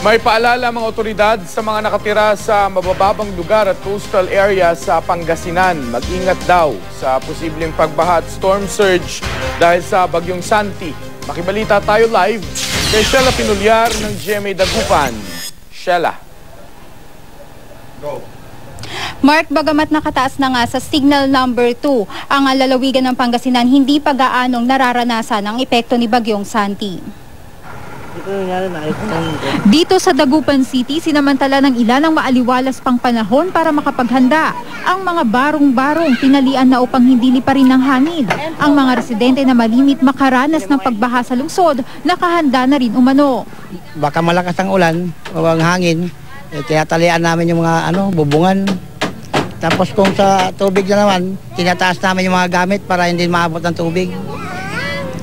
May paalala mga otoridad sa mga nakatira sa mabababang lugar at coastal area sa Pangasinan. Mag-ingat daw sa posibleng pagbaha at storm surge dahil sa bagyong Santi. Makibalita tayo live kay Sheila Pinulyar ng GMA Dagupan. Sheila. Go. Mark, bagamat nakataas na nga sa signal number 2 ang lalawigan ng Pangasinan, hindi pa gaanong nararanasan ang epekto ni bagyong Santi. Dito sa Dagupan City, sinamantala ng ilan ang maaliwalas pang panahon para makapaghanda. Ang mga barong-barong tinalian na upang hindi liparin ng hangin. Ang mga residente na malimit makaranas ng pagbaha sa lungsod, nakahanda na rin umano. Baka malakas ang ulan o ang hangin, tinatalian namin yung mga bubungan. Tapos kung sa tubig na naman, tinataas namin yung mga gamit para hindi maabot ng tubig.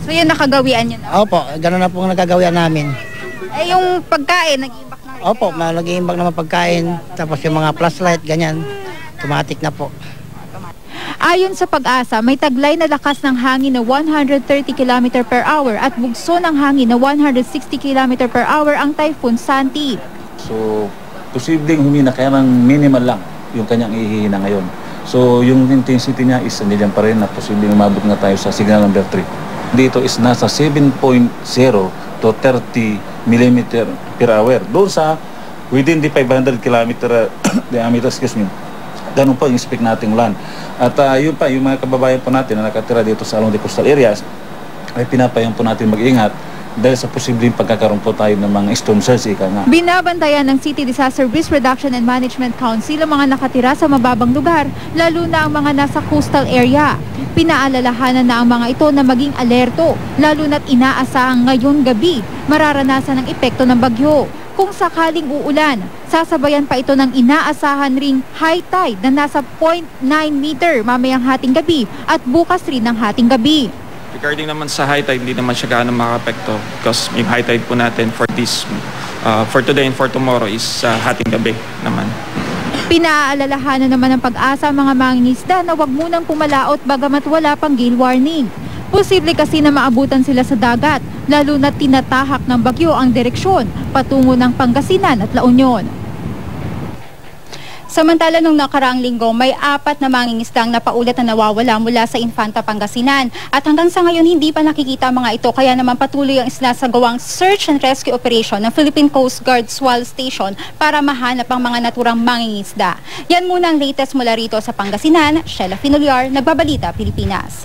So yun nakagawian nyo na? Opo, gano'n na po nagagawian namin. Eh yung pagkain, nag-iimbak na rin? Opo, nag-iimbak naman pagkain. Tapos yung mga flashlight, ganyan, automatic na po. Ayon sa Pag-asa, may taglay na lakas ng hangin na 130 km per hour at bugso ng hangin na 160 km per hour ang Typhoon Santi. So, posibleng humina kaya ng minimal lang yung kanyang ihihina ngayon. So, yung intensity niya is nandiyan pa rin na posibleng umabot nga tayo sa signal number 3. Dito is nasa 7.0 to 30 mm per hour. Doon sa within the 500 km diameter, ganun po yung expect nating ulan. At yun pa, yung mga kababayan po natin na nakatira dito sa along the coastal areas, ay pinapayan po natin mag-ingat dahil sa posibleng pagkakaroon po tayo ng mga storm surge, ika nga. Binabantayan ng City Disaster Risk Reduction and Management Council ang mga nakatira sa mababang lugar, lalo na ang mga nasa coastal area. Pinaalalahanan na ang mga ito na maging alerto, lalo na't inaasahang ngayon gabi mararanasan ang epekto ng bagyo. Kung sakaling uulan, sasabayan pa ito ng inaasahan ring high tide na nasa 0.9 meter mamayang hating gabi at bukas rin ng hating gabi. Regarding naman sa high tide, hindi naman siya gaano makapekto because yung high tide po natin for today and for tomorrow is hating gabi naman. Pinaalalahanan naman ng Pag-asa ang mga mangingisda na huwag munang pumalaot bagamat wala pang gale warning. Posible kasi na maabutan sila sa dagat, lalo na tinatahak ng bagyo ang direksyon patungo ng Pangasinan at La Union. Samantala nung nakaraang linggo, may 4 na mangingisdang napaulat na nawawala mula sa Infanta, Pangasinan. At hanggang sa ngayon, hindi pa nakikita mga ito. Kaya naman patuloy ang isinasagawang search and rescue operation ng Philippine Coast Guard Swal Station para mahanap ang mga naturang mangingisda. Yan muna ang latest mula rito sa Pangasinan. Sheila Pinulyar, Nagbabalita, Pilipinas.